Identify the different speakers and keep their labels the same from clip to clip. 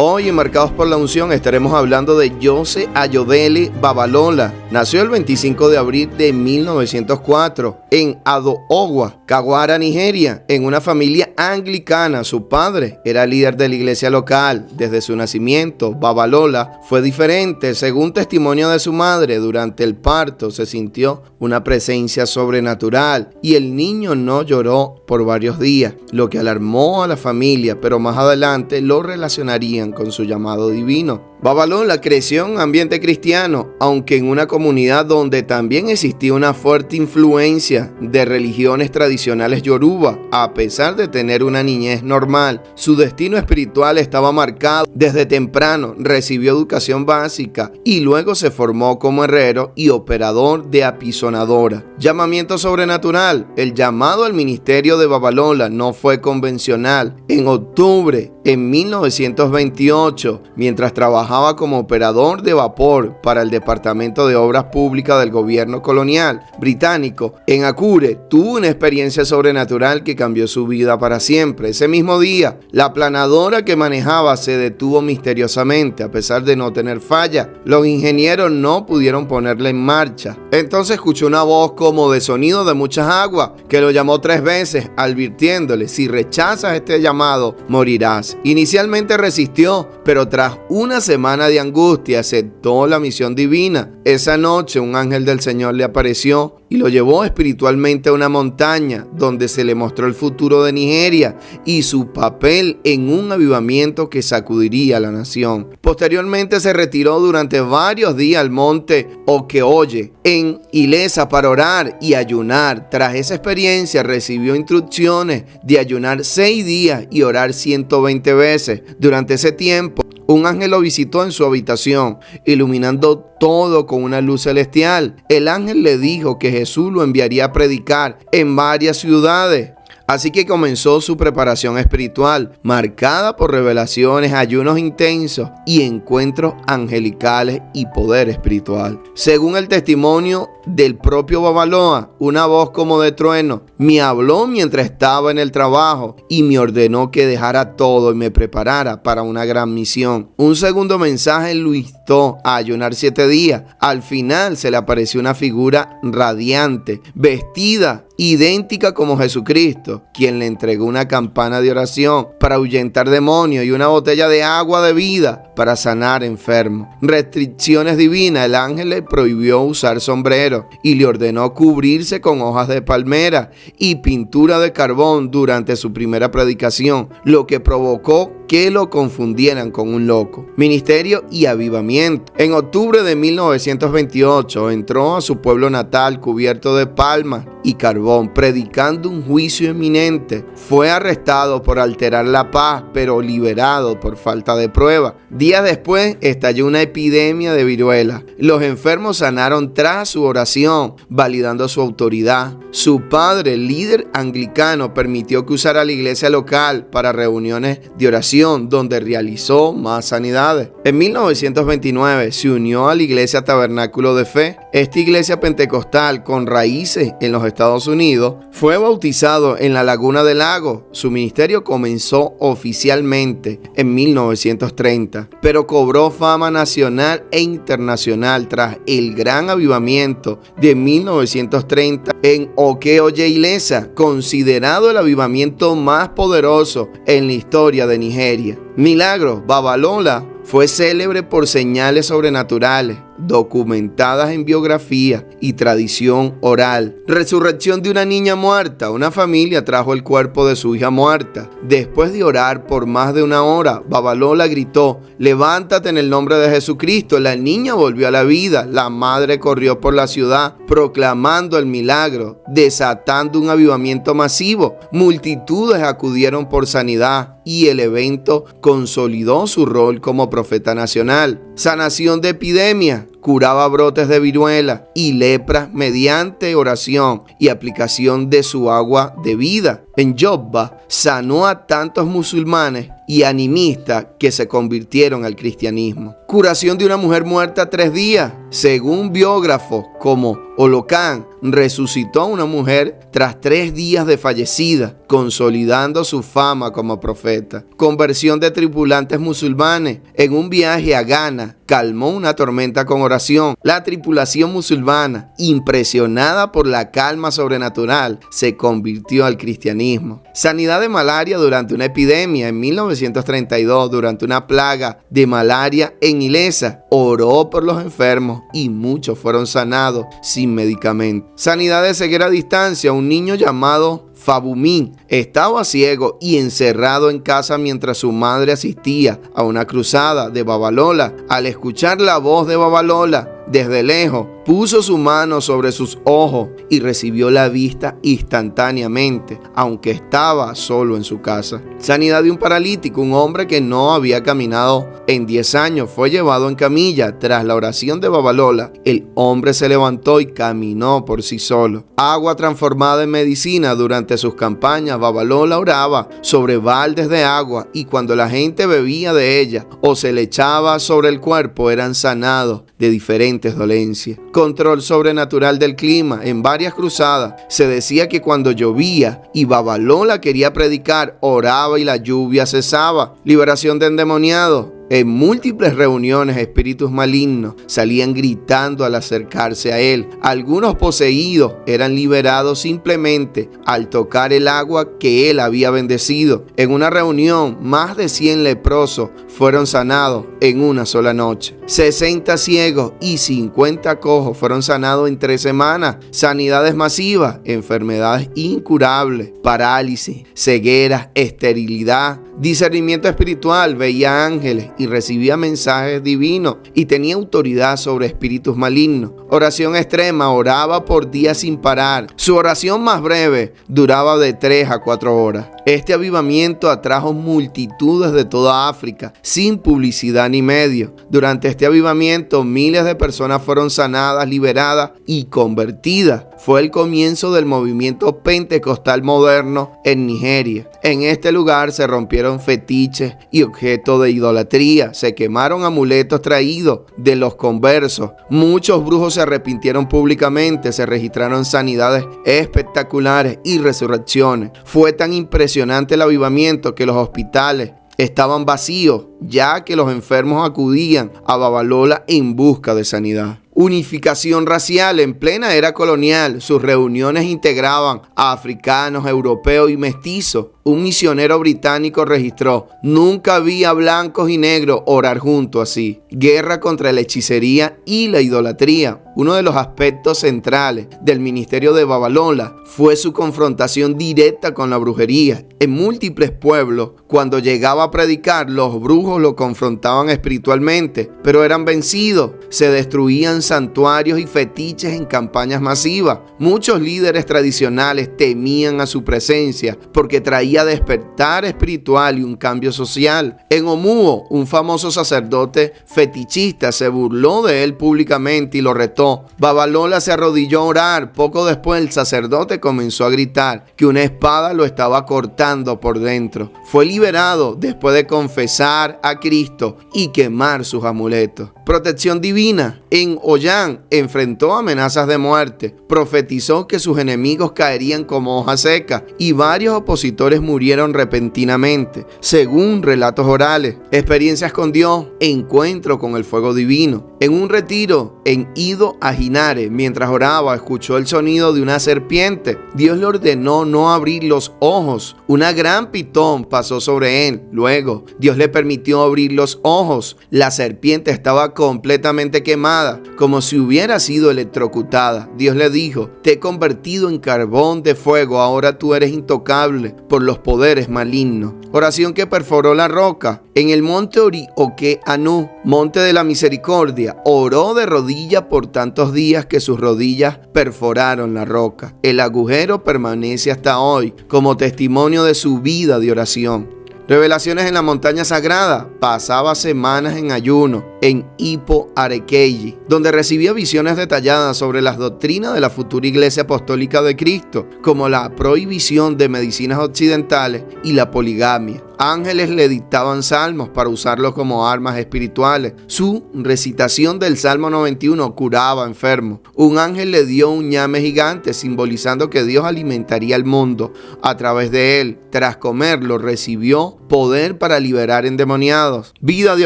Speaker 1: Hoy en Marcados por la Unción estaremos hablando de Jose Ayodele Babalola. Nació el 25 de abril de 1904 en Ado-Owa, Kawara, Nigeria, en una familia anglicana. Su padre era líder de la iglesia local. Desde su nacimiento, Babalola fue diferente. Según testimonio de su madre, durante el parto se sintió una presencia sobrenatural y el niño no lloró por varios días, lo que alarmó a la familia, pero más adelante lo relacionarían con su llamado divino. Babalola creció en un ambiente cristiano, aunque en una comunidad donde también existía una fuerte influencia de religiones tradicionales yoruba. A pesar de tener una niñez normal, su destino espiritual estaba marcado. Desde temprano recibió educación básica y luego se formó como herrero y operador de apisonadora. Llamamiento sobrenatural. El llamado al ministerio de Babalola no fue convencional. En octubre de 1928, mientras trabajaba como operador de vapor para el Departamento de Obras Públicas del gobierno colonial británico en Akure, tuvo una experiencia sobrenatural que cambió su vida para siempre. Ese mismo día, la planadora que manejaba se detuvo misteriosamente a pesar de no tener falla. Los ingenieros no pudieron ponerla en marcha. Entonces escuchó una voz como de sonido de muchas aguas que lo llamó 3 veces, advirtiéndole: si rechazas este llamado, morirás. Inicialmente resistió, pero tras una semana de angustia aceptó la misión divina. Esa noche un ángel del Señor le apareció y lo llevó espiritualmente a una montaña donde se le mostró el futuro de Nigeria y su papel en un avivamiento que sacudiría a la nación. Posteriormente se retiró durante varios días al monte Okeoye en Ilesa para orar y ayunar. Tras esa experiencia recibió instrucciones de ayunar 6 días y orar 120 veces. Durante ese tiempo, un ángel lo visitó en su habitación, iluminando todo con una luz celestial. El ángel le dijo que Jesús lo enviaría a predicar en varias ciudades. Así que comenzó su preparación espiritual, marcada por revelaciones, ayunos intensos y encuentros angelicales y poder espiritual. Según el testimonio del propio Babalola, una voz como de trueno me habló mientras estaba en el trabajo y me ordenó que dejara todo y me preparara para una gran misión. Un segundo mensaje lo instó a ayunar 7 días. Al final se le apareció una figura radiante, vestida idéntica como Jesucristo, quien le entregó una campana de oración para ahuyentar demonios y una botella de agua de vida para sanar enfermos. Restricciones divinas. El ángel le prohibió usar sombrero y le ordenó cubrirse con hojas de palmera y pintura de carbón durante su primera predicación, lo que provocó que lo confundieran con un loco. Ministerio y avivamiento. En octubre de 1928 entró a su pueblo natal cubierto de palmas y carbón, predicando un juicio inminente. Fue arrestado por alterar la paz, pero liberado por falta de prueba. Días después estalló una epidemia de viruela. Los enfermos sanaron tras su oración, validando su autoridad. Su padre, líder anglicano, permitió que usara la iglesia local para reuniones de oración, donde realizó más sanidades. En 1929 se unió a la iglesia Tabernáculo de Fe. Esta iglesia pentecostal con raíces en los Estados Unidos fue bautizado en la Laguna del Lago. Su ministerio comenzó oficialmente en 1930, pero cobró fama nacional e internacional tras el gran avivamiento de 1930 en Okeoye Ilesa, considerado el avivamiento más poderoso en la historia de Nigeria. Milagros. Babalola fue célebre por señales sobrenaturales documentadas en biografía y tradición oral. Resurrección de una niña muerta. Una familia trajo el cuerpo de su hija muerta. Después de orar por más de 1 hora, Babalola gritó: levántate en el nombre de Jesucristo. La niña volvió a la vida. La madre corrió por la ciudad proclamando el milagro, desatando un avivamiento masivo. Multitudes acudieron por sanidad y el evento consolidó su rol como profeta nacional. Sanación de epidemias. Curaba brotes de viruela y lepra mediante oración y aplicación de su agua de vida. en Jobba, sanó a tantos musulmanes y animistas que se convirtieron al cristianismo. Curación de una mujer muerta 3 días. Según biógrafos como Holocán, resucitó a una mujer tras 3 días de fallecida, consolidando su fama como profeta. Conversión de tripulantes musulmanes. En un viaje a Ghana, calmó una tormenta con oración. La tripulación musulmana, impresionada por la calma sobrenatural, se convirtió al cristianismo. Sanidad de malaria durante una epidemia. En 1932, durante una plaga de malaria en Ilesa, oró por los enfermos y muchos fueron sanados sin medicamento. Sanidad de ceguera a distancia. Un niño llamado Fabumín estaba ciego y encerrado en casa mientras su madre asistía a una cruzada de Babalola. Al escuchar la voz de Babalola desde lejos, puso su mano sobre sus ojos y recibió la vista instantáneamente, aunque estaba solo en su casa. Sanidad de un paralítico. Un hombre que no había caminado en 10 años fue llevado en camilla. Tras la oración de Babalola, el hombre se levantó y caminó por sí solo. Agua transformada en medicina. Durante sus campañas, Babalola oraba sobre baldes de agua y cuando la gente bebía de ella o se le echaba sobre el cuerpo, eran sanados de diferentes dolencias. Control sobrenatural del clima. En varias cruzadas se decía que cuando llovía y Babalola quería predicar, oraba y la lluvia cesaba. Liberación de endemoniados. En múltiples reuniones, espíritus malignos salían gritando al acercarse a él. Algunos poseídos eran liberados simplemente al tocar el agua que él había bendecido. En una reunión, más de 100 leprosos fueron sanados en una sola noche. 60 ciegos y 50 cojos fueron sanados en 3 semanas. Sanidades masivas, enfermedades incurables, parálisis, ceguera, esterilidad, discernimiento espiritual. Veía ángeles y recibía mensajes divinos y tenía autoridad sobre espíritus malignos. Oración extrema. Oraba por días sin parar. Su oración más breve duraba de 3 a 4 horas. Este avivamiento atrajo multitudes de toda África sin publicidad ni medios. Durante este avivamiento, miles de personas fueron sanadas, liberadas y convertidas. Fue el comienzo del movimiento pentecostal moderno en Nigeria. En este lugar se rompieron fetiches y objetos de idolatría. Se quemaron amuletos traídos de los conversos. Muchos brujos se arrepintieron públicamente. Se registraron sanidades espectaculares y resurrecciones. Fue tan impresionante el avivamiento que los hospitales estaban vacíos, ya que los enfermos acudían a Babalola en busca de sanidad. Unificación racial. En plena era colonial, sus reuniones integraban a africanos, europeos y mestizos. Un misionero británico registró: nunca vi a blancos y negros orar juntos así. Guerra contra la hechicería y la idolatría. Uno de los aspectos centrales del ministerio de Babalola fue su confrontación directa con la brujería. En múltiples pueblos, cuando llegaba a predicar, los brujos lo confrontaban espiritualmente, pero eran vencidos. Se destruían santuarios y fetiches en campañas masivas. Muchos líderes tradicionales temían a su presencia porque traía despertar espiritual y un cambio social. En Omuo, un famoso sacerdote fetichista se burló de él públicamente y lo retó. Babalola se arrodilló a orar. Poco después, el sacerdote comenzó a gritar que una espada lo estaba cortando por dentro. Fue liberado después de confesar a Cristo y quemar sus amuletos. Protección divina. En Ollán enfrentó amenazas de muerte. Profetizó que sus enemigos caerían como hoja seca y varios opositores murieron repentinamente, según relatos orales. Experiencias con Dios. Encuentro con el fuego divino. En un retiro en Ido Ajinare, mientras oraba, escuchó el sonido de una serpiente. Dios le ordenó no abrir los ojos. Una gran pitón pasó sobre él. Luego, Dios le permitió abrir los ojos. La serpiente estaba completamente quemada, como si hubiera sido electrocutada. Dios le dijo: te he convertido en carbón de fuego, ahora tú eres intocable por los poderes malignos. Oración que perforó la roca. En el monte Ori-Oke Anu, monte de la misericordia, oró de rodillas por tantos días que sus rodillas perforaron la roca. El agujero permanece hasta hoy como testimonio de su vida de oración. Revelaciones en la montaña sagrada. Pasaba semanas en ayuno en Hippo Arekeji, donde recibía visiones detalladas sobre las doctrinas de la futura Iglesia Apostólica de Cristo, como la prohibición de medicinas occidentales y la poligamia. Ángeles le dictaban salmos para usarlos como armas espirituales. Su recitación del Salmo 91 curaba enfermos. Un ángel le dio un ñame gigante, simbolizando que Dios alimentaría el mundo a través de él. Tras comerlo, recibió poder para liberar endemoniados. Vida de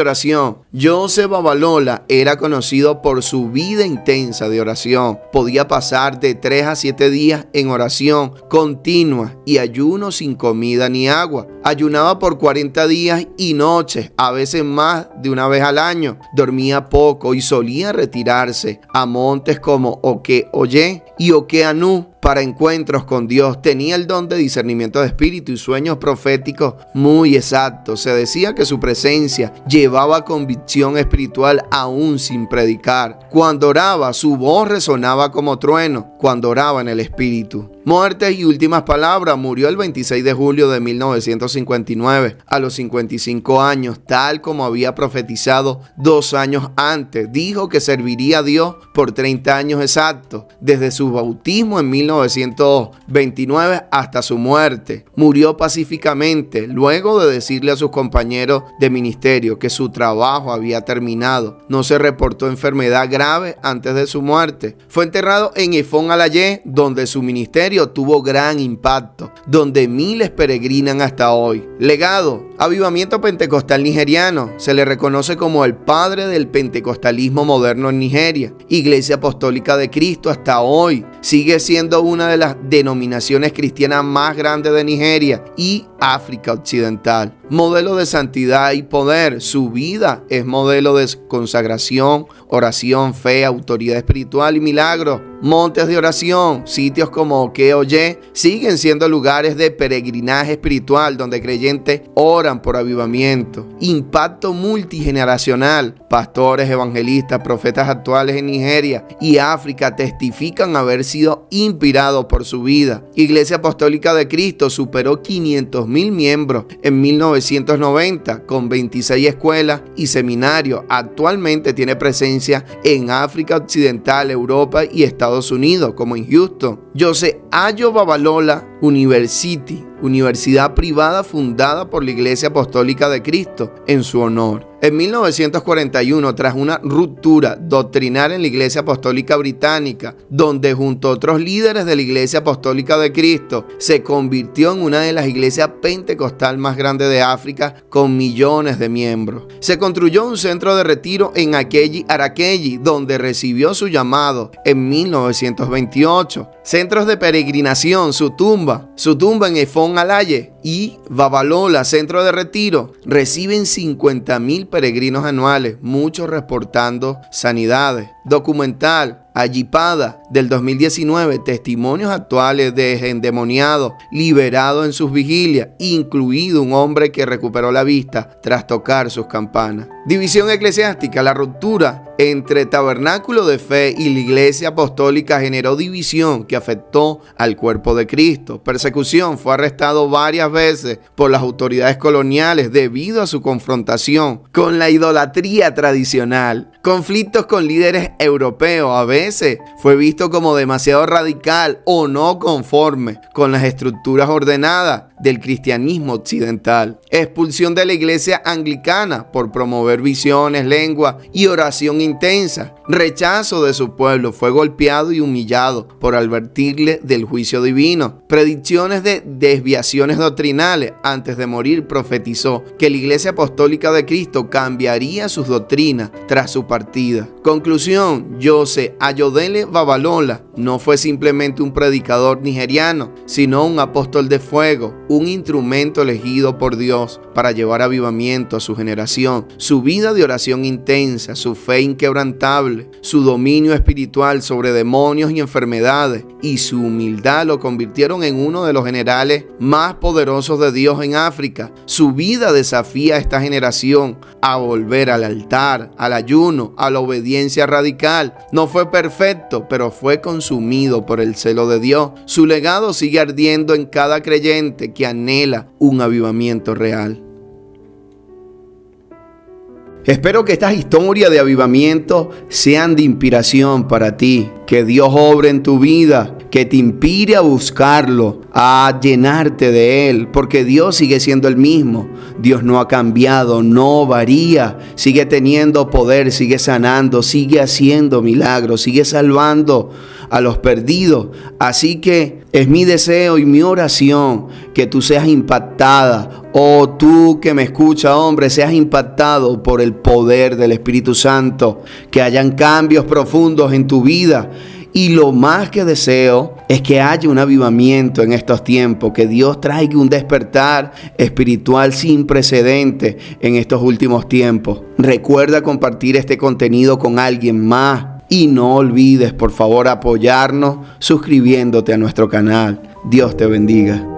Speaker 1: oración. Joseph Babalola era conocido por su vida intensa de oración. Podía pasar de 3 a 7 días en oración continua y ayuno sin comida ni agua. Ayunaba por 40 días y noches, a veces más de una vez al año. Dormía poco y solía retirarse a montes como Oke-Oye y Okeanú para encuentros con Dios. Tenía el don de discernimiento de espíritu y sueños proféticos muy exactos. Se decía que su presencia llevaba convicción espiritual aún sin predicar. Cuando oraba, su voz resonaba como trueno, cuando oraba en el espíritu. Muertes y últimas palabras. Murió el 26 de julio de 1959 a los 55 años, tal como había profetizado 2 años antes. Dijo que serviría a Dios por 30 años exactos, desde su bautismo en 1929 hasta su muerte. Murió pacíficamente, luego de decirle a sus compañeros de ministerio que su trabajo había terminado. No se reportó enfermedad grave antes de su muerte. Fue enterrado en Efon Alaye, donde su ministerio tuvo gran impacto, donde miles peregrinan hasta hoy. Legado: avivamiento pentecostal nigeriano. Se le reconoce como el padre del pentecostalismo moderno en Nigeria. Iglesia Apostólica de Cristo hasta hoy sigue siendo una de las denominaciones cristianas más grandes de Nigeria y África Occidental. Modelo de santidad y poder. Su vida es modelo de consagración, oración, fe, autoridad espiritual y milagros. Montes de oración, sitios como Oke-Oye siguen siendo lugares de peregrinaje espiritual donde creyentes oran por avivamiento. Impacto multigeneracional. Pastores, evangelistas, profetas actuales en Nigeria y África testifican haber sido inspirados por su vida. Iglesia Apostólica de Cristo superó 500,000 miembros en 1990 con 26 escuelas y seminarios. Actualmente tiene presencia en África Occidental, Europa y Estados Unidos, como en Houston. Joseph Ayo Babalola University, universidad privada fundada por la Iglesia Apostólica de Cristo en su honor. En 1941, tras una ruptura doctrinal en la Iglesia Apostólica Británica, donde junto a otros líderes de la Iglesia Apostólica de Cristo, se convirtió en una de las iglesias pentecostal más grandes de África, con millones de miembros. Se construyó un centro de retiro en Akeji Arakeji, donde recibió su llamado en 1928. Centros de peregrinación, su tumba en Efon Alaye y Babalola, centro de retiro, reciben 50,000 peregrinos anuales, muchos reportando sanidades. Documental Ayipada del 2019, testimonios actuales de endemoniados liberados en sus vigilias, incluido un hombre que recuperó la vista tras tocar sus campanas. División eclesiástica. La ruptura entre Tabernáculo de Fe y la Iglesia Apostólica generó división que afectó al cuerpo de Cristo. Persecución. Fue arrestado varias veces por las autoridades coloniales debido a su confrontación con la idolatría tradicional. Conflictos con líderes europeos. A veces fue visto como demasiado radical o no conforme con las estructuras ordenadas del cristianismo occidental. Expulsión de la iglesia anglicana por promover visiones, lengua y oración intensa. Rechazo de su pueblo. Fue golpeado y humillado por advertirle del juicio divino. Predicciones de desviaciones doctrinales. Antes de morir profetizó que la Iglesia Apostólica de Cristo cambiaría sus doctrinas tras su partida. Conclusión: Joseph Ayodele Babalola no fue simplemente un predicador nigeriano, sino un apóstol de fuego, un instrumento elegido por Dios para llevar avivamiento a su generación. Su vida de oración intensa, su fe inquebrantable, su dominio espiritual sobre demonios y enfermedades y su humildad lo convirtieron en uno de los generales más poderosos de Dios en África. Su vida desafía a esta generación a volver al altar, al ayuno, a la obediencia radical. No fue perfecto, pero fue consumido por el celo de Dios. Su legado sigue ardiendo en cada creyente que anhela un avivamiento real. Espero que estas historias de avivamiento sean de inspiración para ti. Que Dios obre en tu vida, que te inspire a buscarlo, a llenarte de Él, porque Dios sigue siendo el mismo. Dios no ha cambiado, no varía, sigue teniendo poder, sigue sanando, sigue haciendo milagros, sigue salvando a los perdidos. Así que es mi deseo y mi oración que tú seas impactada, o tú que me escuchas, hombre, seas impactado por el poder del Espíritu Santo, que hayan cambios profundos en tu vida. Y lo más que deseo es que haya un avivamiento en estos tiempos, que Dios traiga un despertar espiritual sin precedente en estos últimos tiempos. Recuerda compartir este contenido con alguien más y no olvides, por favor, apoyarnos suscribiéndote a nuestro canal. Dios te bendiga.